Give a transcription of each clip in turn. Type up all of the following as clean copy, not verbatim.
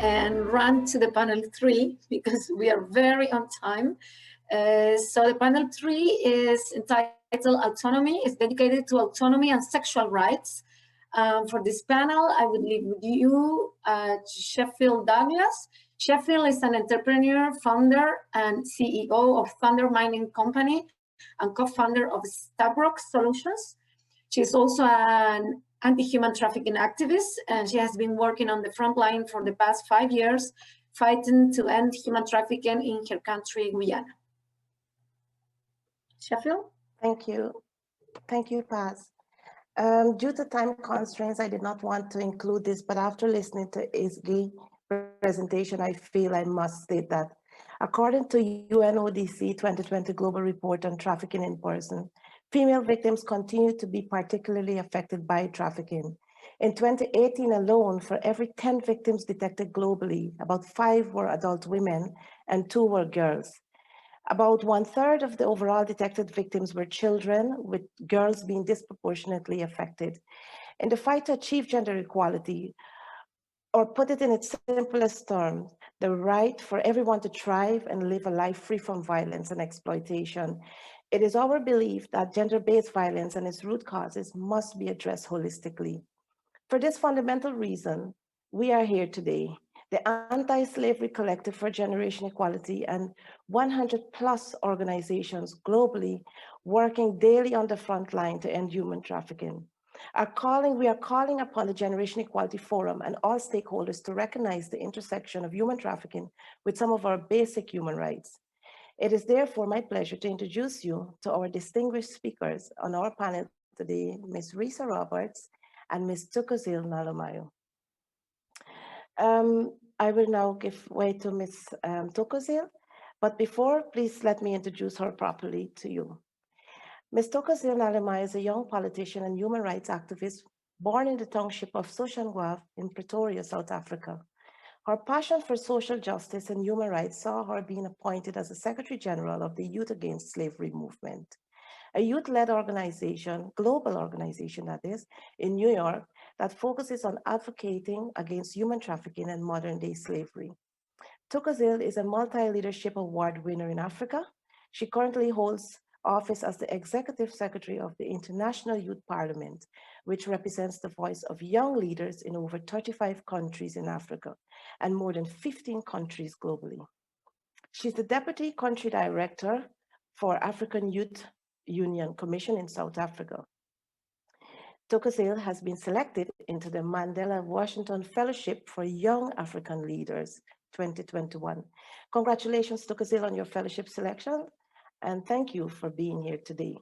and run to the panel 3 because we are very on time. So the panel 3 is entitled Autonomy. It's dedicated to autonomy and sexual rights. For this panel, I would leave with you Sheffield Douglas. Sheffield is an entrepreneur, founder, and CEO of Thunder Mining Company and co-founder of Stabrock Solutions. She's also an anti-human trafficking activist, and she has been working on the front line for the past 5 years, fighting to end human trafficking in her country, Guyana. Sheffield? Thank you. Thank you, Paz. Due to time constraints, I did not want to include this, but after listening to Isgi's presentation, I feel I must state that according to UNODC 2020 Global Report on Trafficking in Person, female victims continue to be particularly affected by trafficking. In 2018 alone, for every 10 victims detected globally, about 5 were adult women and 2 were girls. About 1/3 of the overall detected victims were children, with girls being disproportionately affected. In the fight to achieve gender equality, or put it in its simplest terms, the right for everyone to thrive and live a life free from violence and exploitation, it is our belief that gender-based violence and its root causes must be addressed holistically. For this fundamental reason, we are here today. The Anti-Slavery Collective for Generation Equality and 100+ organizations globally working daily on the front line to end human trafficking. We are calling upon the Generation Equality Forum and all stakeholders to recognize the intersection of human trafficking with some of our basic human rights. It is therefore my pleasure to introduce you to our distinguished speakers on our panel today, Ms. Reisa Roberts and Ms. Thokozile Nhlumayo. I will now give way to Ms. Thokozile, but before, please let me introduce her properly to you. Ms. Thokozile Nhlumayo is a young politician and human rights activist born in the township of Soshanguve in Pretoria, South Africa. Her passion for social justice and human rights saw her being appointed as the Secretary General of the Youth Against Slavery movement, a youth-led organization, global organization that is, in New York, that focuses on advocating against human trafficking and modern-day slavery. Thokozile is a multi-leadership award winner in Africa. She currently holds office as the Executive Secretary of the International Youth Parliament, which represents the voice of young leaders in over 35 countries in Africa and more than 15 countries globally. She's the Deputy Country Director for African Youth Union Commission in South Africa. Thokozile has been selected into the Mandela Washington Fellowship for Young African Leaders 2021. Congratulations, Thokozile, on your fellowship selection, and thank you for being here today.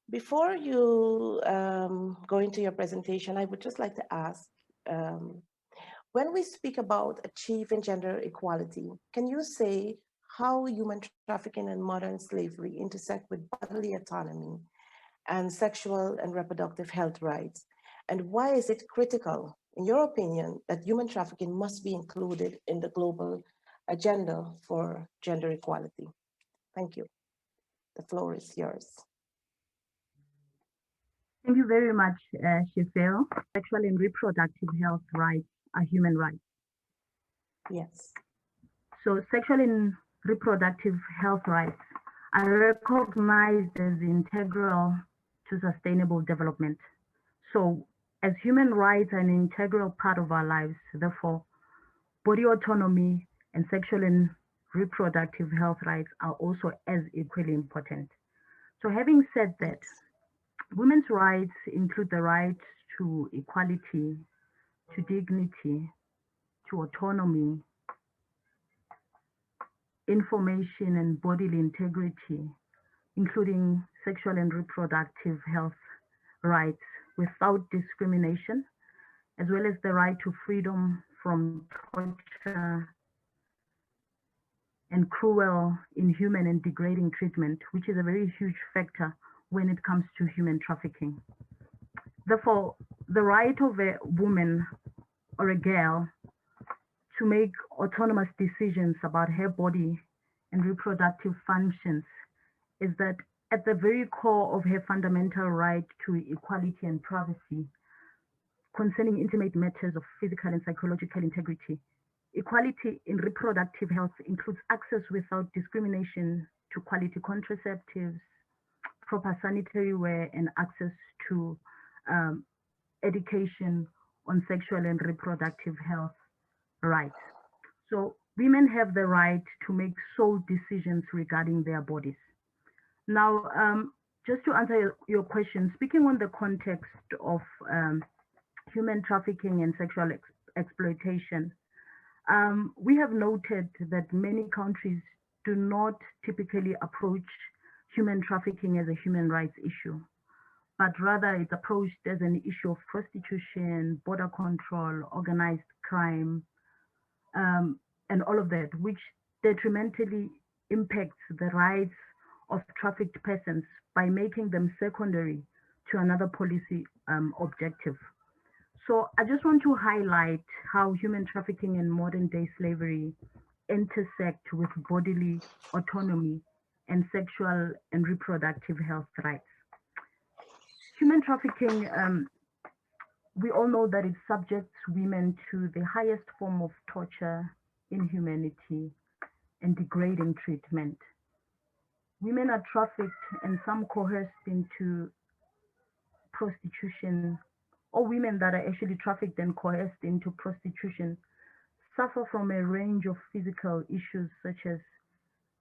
Before you go into your presentation, I would just like to ask, when we speak about achieving gender equality, can you say how human trafficking and modern slavery intersect with bodily autonomy and sexual and reproductive health rights? And why is it critical, in your opinion, that human trafficking must be included in the global agenda for gender equality? Thank you. The floor is yours. Thank you very much, Sheffield. Sexual and reproductive health rights are human rights. Yes. So sexual and reproductive health rights are recognized as integral to sustainable development. So as human rights are an integral part of our lives, therefore, body autonomy and sexual and reproductive health rights are also as equally important. So having said that, women's rights include the right to equality, to dignity, to autonomy, information and bodily integrity, including sexual and reproductive health rights without discrimination, as well as the right to freedom from torture and cruel, inhuman, and degrading treatment, which is a very huge factor when it comes to human trafficking. Therefore, the right of a woman or a girl to make autonomous decisions about her body and reproductive functions is that at the very core of her fundamental right to equality and privacy concerning intimate matters of physical and psychological integrity Equality in reproductive health includes access without discrimination to quality contraceptives, proper sanitary wear, and access to education on sexual and reproductive health rights. So women have the right to make sole decisions regarding their bodies. Now, just to answer your question, speaking on the context of human trafficking and sexual exploitation, we have noted that many countries do not typically approach human trafficking as a human rights issue, but rather it's approached as an issue of prostitution, border control, organized crime, and all of that, which detrimentally impacts the rights of trafficked persons by making them secondary to another policy objective. So I just want to highlight how human trafficking and modern day slavery intersect with bodily autonomy and sexual and reproductive health rights. Human trafficking, we all know that it subjects women to the highest form of torture, inhumanity, and degrading treatment. Women are trafficked and some coerced into prostitution, or women that are actually trafficked and coerced into prostitution suffer from a range of physical issues such as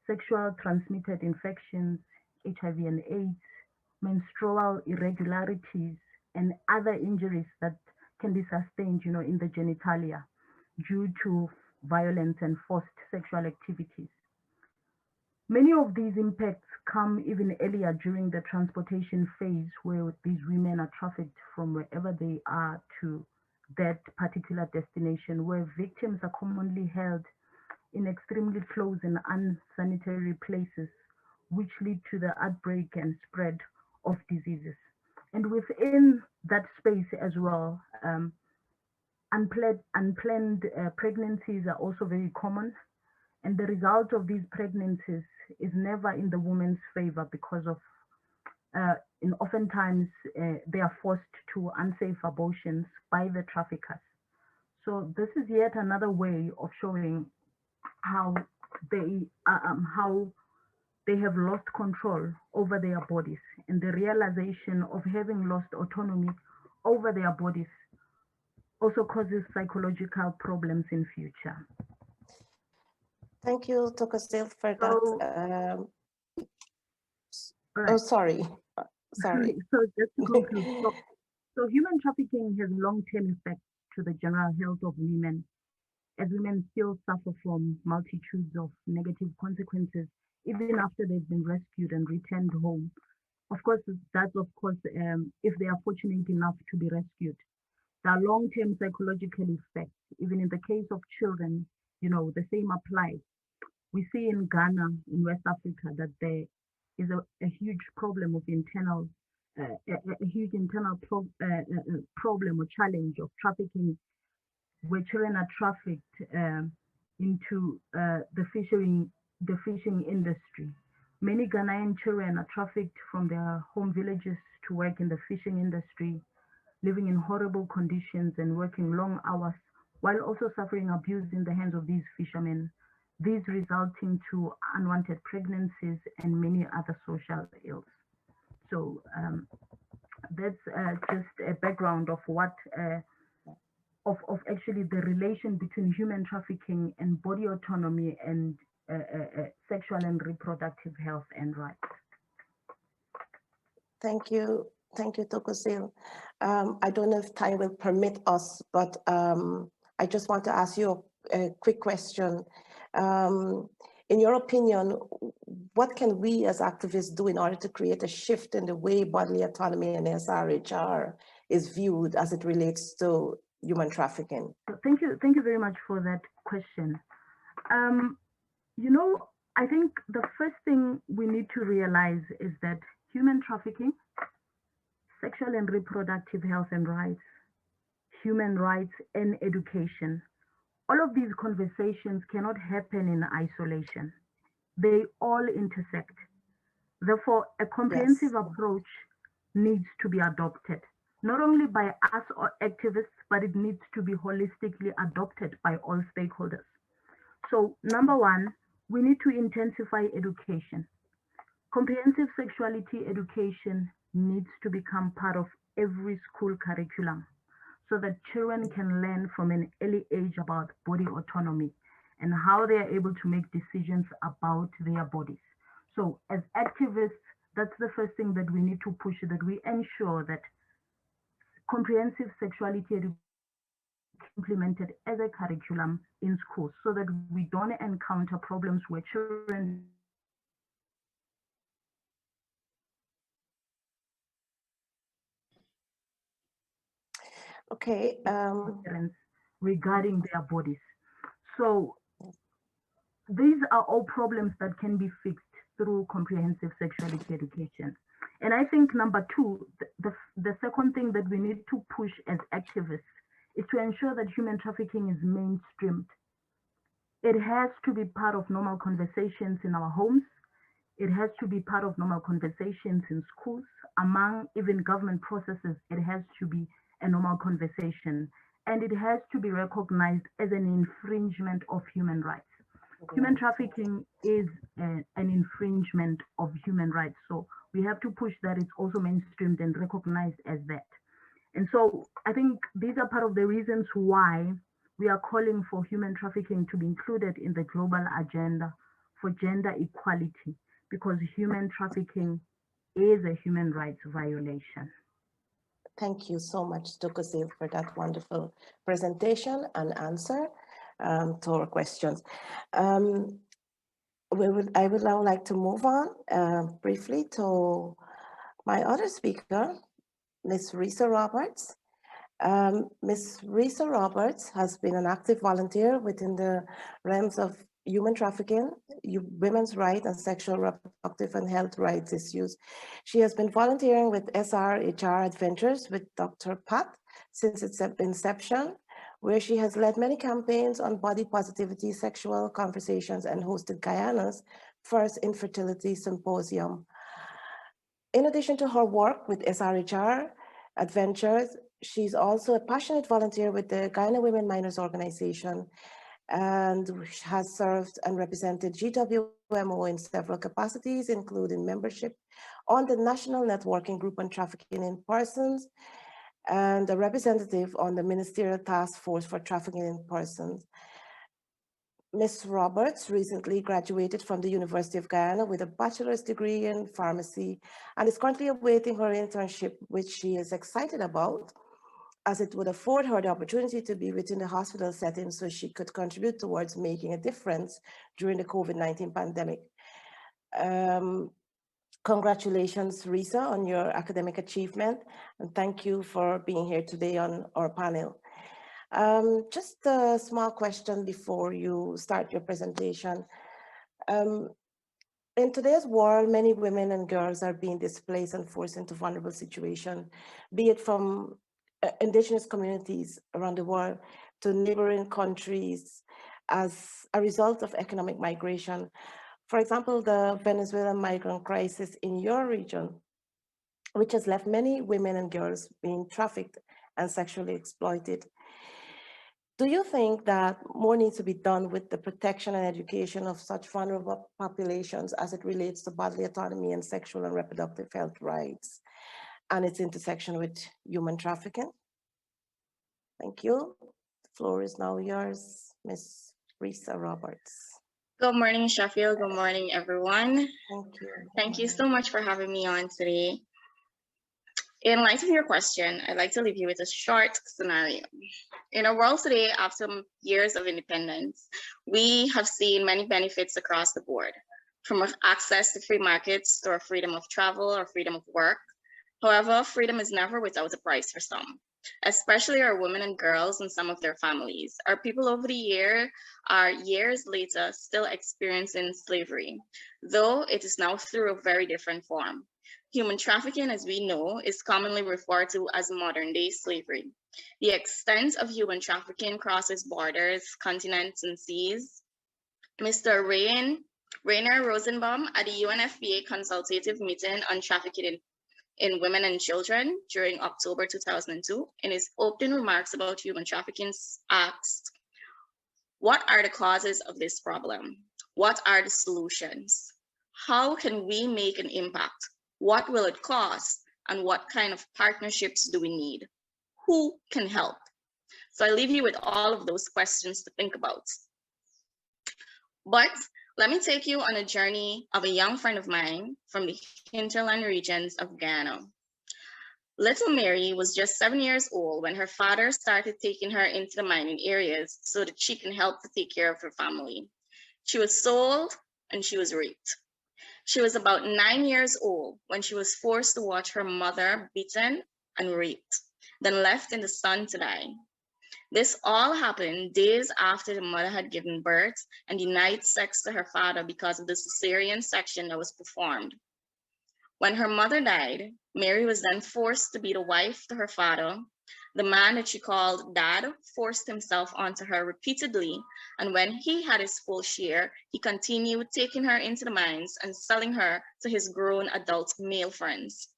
sexual transmitted infections, HIV and AIDS, menstrual irregularities, and other injuries that can be sustained, in the genitalia due to violence and forced sexual activities. Many of these impacts come even earlier during the transportation phase, where these women are trafficked from wherever they are to that particular destination, where victims are commonly held in extremely close and unsanitary places, which lead to the outbreak and spread of diseases. And within that space as well, unplanned pregnancies are also very common. And the result of these pregnancies is never in the woman's favor because of, oftentimes, they are forced to unsafe abortions by the traffickers. So this is yet another way of showing how they have lost control over their bodies, and the realization of having lost autonomy over their bodies also causes psychological problems in future. Thank you, Thokozile, for that. Right. Oh, sorry. Sorry. So just to conclude, so human trafficking has long-term effects to the general health of women, as women still suffer from multitudes of negative consequences even after they've been rescued and returned home. Of course, that's if they are fortunate enough to be rescued. There are long-term psychological effects. Even in the case of children, the same applies. We see in Ghana, in West Africa, that there is a huge problem of a huge internal problem or challenge of trafficking, where children are trafficked into the fishing industry. Many Ghanaian children are trafficked from their home villages to work in the fishing industry, living in horrible conditions and working long hours, while also suffering abuse in the hands of these fishermen, these resulting to unwanted pregnancies and many other social ills. So that's just a background of what of actually the relation between human trafficking and body autonomy and sexual and reproductive health and rights. Thank you. Thank you, Thokozile. I don't know if time will permit us, but I just want to ask you a quick question. In your opinion, what can we as activists do in order to create a shift in the way bodily autonomy and Srhr is viewed as it relates to human trafficking? Thank you very much for that question. I think the first thing we need to realize is that human trafficking, sexual and reproductive health and rights, human rights and education, all of these conversations cannot happen in isolation. They all intersect. Therefore, a comprehensive approach needs to be adopted. not only by us or activists, but it needs to be holistically adopted by all stakeholders. So number one, we need to intensify education. Comprehensive sexuality education needs to become part of every school curriculum so that children can learn from an early age about body autonomy and how they are able to make decisions about their bodies. So as activists, that's the first thing that we need to push, that we ensure that comprehensive sexuality education is implemented as a curriculum in schools so that we don't encounter problems where children Okay. regarding their bodies. So these are all problems that can be fixed through comprehensive sexuality education. And I think number two, the second thing that we need to push as activists is to ensure that human trafficking is mainstreamed. It has to be part of normal conversations in our homes. It has to be part of normal conversations in schools, among even government processes. It has to be a normal conversation, and it has to be recognized as an infringement of human rights. Human trafficking is an infringement of human rights. So we have to push that it's also mainstreamed and recognized as that. And so I think these are part of the reasons why we are calling for human trafficking to be included in the global agenda for gender equality, because human trafficking is a human rights violation. Thank you so much, Thokozile, for that wonderful presentation and answer to our questions. I would now like to move on briefly to my other speaker, Ms. Reisa Roberts. Ms. Reisa Roberts has been an active volunteer within the realms of human trafficking, women's rights, and sexual, reproductive, and health rights issues. She has been volunteering with Srhr Adventures with Dr.Pat since its inception, where she has led many campaigns on body positivity, sexual conversations, and hosted Guyana's first infertility symposium. In addition to her work with Srhr Adventures, she's also a passionate volunteer with the Guyana Women Minors Organization and has served and represented GWMO in several capacities, including membership on the National Networking Group on Trafficking in Persons and a representative on the Ministerial Task Force for Trafficking in Persons. Ms. Roberts recently graduated from the University of Guyana with a bachelor's degree in pharmacy and is currently awaiting her internship, which she is excited about, as it would afford her the opportunity to be within the hospital setting so she could contribute towards making a difference during the COVID-19 pandemic. Congratulations, Reisa, on your academic achievement, and thank you for being here today on our panel. Just a small question before you start your presentation. In today's world, many women and girls are being displaced and forced into vulnerable situations, be it from indigenous communities around the world to neighboring countries as a result of economic migration. For example, the Venezuelan migrant crisis in your region, which has left many women and girls being trafficked and sexually exploited. Do you think that more needs to be done with the protection and education of such vulnerable populations as it relates to bodily autonomy and sexual and reproductive health rights and its intersection with human trafficking? Thank you. The floor is now yours, Ms. Reisa Roberts. Good morning, Sheffield. Good morning, everyone. Thank you. Thank you so much for having me on today. In light of your question, I'd like to leave you with a short scenario. In our world today, after years of independence, we have seen many benefits across the board, from access to free markets to our freedom of travel or freedom of work. However, freedom is never without a price for some, especially our women and girls and some of their families. Our people over the year are years later still experiencing slavery, though it is now through a very different form. Human trafficking, as we know, is commonly referred to as modern-day slavery. The extent of human trafficking crosses borders, continents, and seas. Mr. Rainer Rosenbaum at the UNFPA consultative meeting on trafficking in Women and Children during October 2002, in his opening remarks about human trafficking, asked, what are the causes of this problem? What are the solutions? How can we make an impact? What will it cost? And what kind of partnerships do we need? Who can help? So I leave you with all of those questions to think about. But let me take you on a journey of a young friend of mine from the hinterland regions of Guyana. Little Mary was just 7 years old when her father started taking her into the mining areas so that she can help to take care of her family. She was sold and she was raped. She was about 9 years old when she was forced to watch her mother beaten and raped, then left in the sun to die. This all happened days after the mother had given birth and denied sex to her father because of the cesarean section that was performed. When her mother died, Mary was then forced to be the wife to her father. The man that she called Dad forced himself onto her repeatedly, and when he had his full share, he continued taking her into the mines and selling her to his grown adult male friends.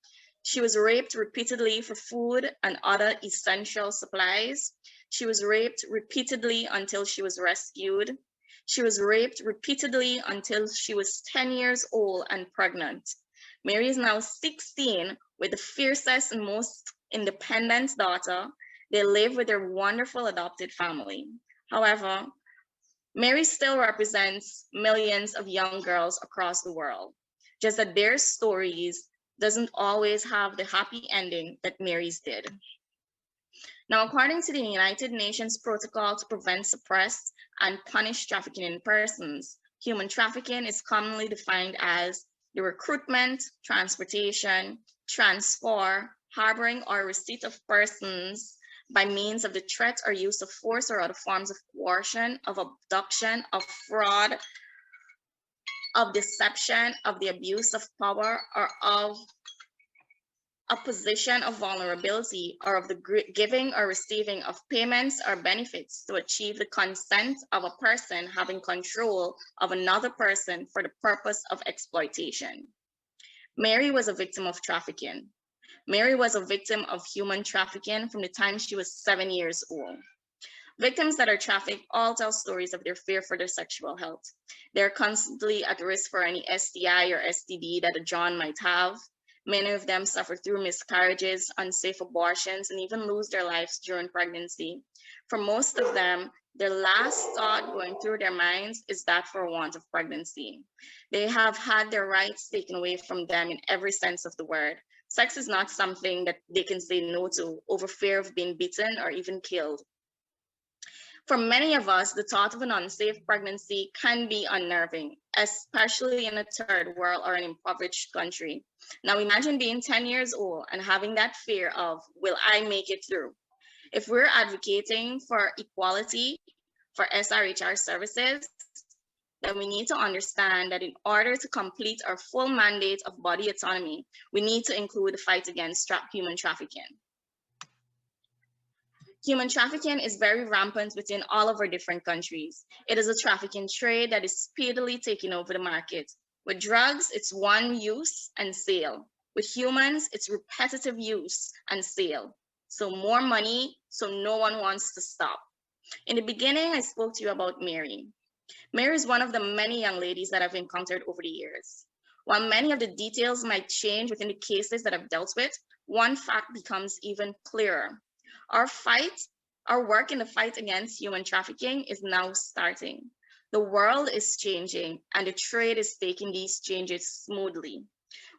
She was raped repeatedly for food and other essential supplies. She was raped repeatedly until she was rescued. She was raped repeatedly until she was 10 years old and pregnant. Mary is now 16 with the fiercest and most independent daughter. They live with their wonderful adopted family. However, Mary still represents millions of young girls across the world, just that their stories doesn't always have the happy ending that Mary's did. Now, according to the United Nations Protocol to Prevent, Suppress, and Punish Trafficking in Persons, human trafficking is commonly defined as the recruitment, transportation, transfer, harboring, or receipt of persons by means of the threat or use of force or other forms of coercion, of abduction, of fraud, of deception, of the abuse of power, or of a position of vulnerability, or of the giving or receiving of payments or benefits to achieve the consent of a person having control of another person for the purpose of exploitation. Mary was a victim of trafficking. Mary was a victim of human trafficking from the time she was 7 years old. Victims that are trafficked all tell stories of their fear for their sexual health. They're constantly at risk for any STI or STD that a John might have. Many of them suffer through miscarriages, unsafe abortions, and even lose their lives during pregnancy. For most of them, their last thought going through their minds is that for want of pregnancy. They have had their rights taken away from them in every sense of the word. Sex is not something that they can say no to over fear of being beaten or even killed. For many of us, the thought of an unsafe pregnancy can be unnerving, especially in a third world or an impoverished country. Now imagine being 10 years old and having that fear of, will I make it through? If we're advocating for equality for SRHR services, then we need to understand that in order to complete our full mandate of body autonomy, we need to include the fight against human trafficking. Human trafficking is very rampant within all of our different countries. It is a trafficking trade that is speedily taking over the market. With drugs, it's one use and sale. With humans, it's repetitive use and sale. So more money, so no one wants to stop. In the beginning, I spoke to you about Mary. Mary is one of the many young ladies that I've encountered over the years. While many of the details might change within the cases that I've dealt with, one fact becomes even clearer. Our work in the fight against human trafficking is now starting. The world is changing and the trade is taking these changes smoothly.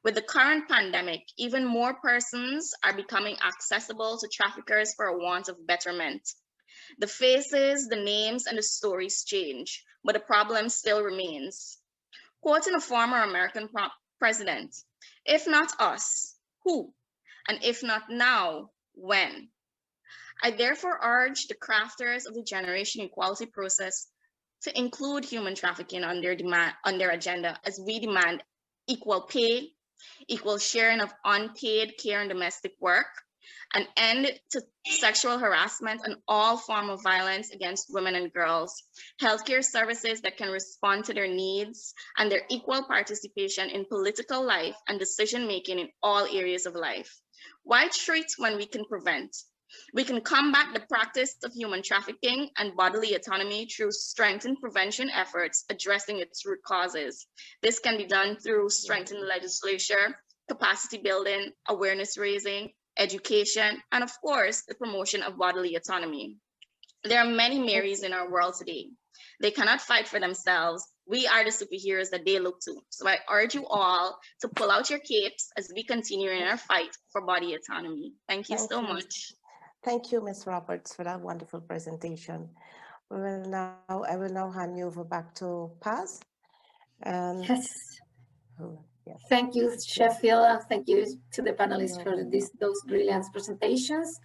With the current pandemic, even more persons are becoming accessible to traffickers for a want of betterment. The faces, the names, and the stories change, but the problem still remains. Quoting a former American president, if not us, who? And if not now, when? I therefore urge the crafters of the generation equality process to include human trafficking on their agenda as we demand equal pay, equal sharing of unpaid care and domestic work, an end to sexual harassment and all form of violence against women and girls, healthcare services that can respond to their needs, and their equal participation in political life and decision-making in all areas of life. Why treat when we can prevent? We can combat the practice of human trafficking and bodily autonomy through strengthened prevention efforts addressing its root causes. This can be done through strengthened legislature, capacity building, awareness raising, education, and of course, the promotion of bodily autonomy. There are many Marys in our world today. They cannot fight for themselves. We are the superheroes that they look to. So I urge you all to pull out your capes as we continue in our fight for body autonomy. Thank you so much. Thank you, Ms. Roberts, for that wonderful presentation. I will now hand you over back to Paz. And Yes. yes. Thank you, Sheffield, and thank you to the panelists for those brilliant presentations.